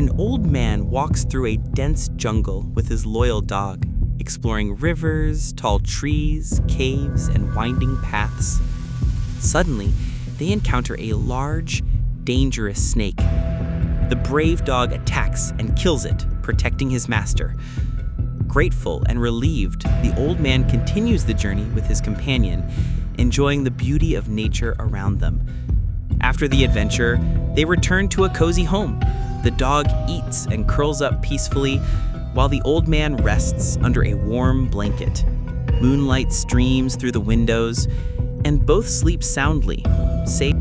An old man walks through a dense jungle with his loyal dog, exploring rivers, tall trees, caves, and winding paths. Suddenly, they encounter a large, dangerous snake. The brave dog attacks and kills it, protecting his master. Grateful and relieved, the old man continues the journey with his companion, enjoying the beauty of nature around them. After the adventure, they return to a cozy home. The dog eats and curls up peacefully, while the old man rests under a warm blanket. Moonlight streams through the windows, and both sleep soundly, safe.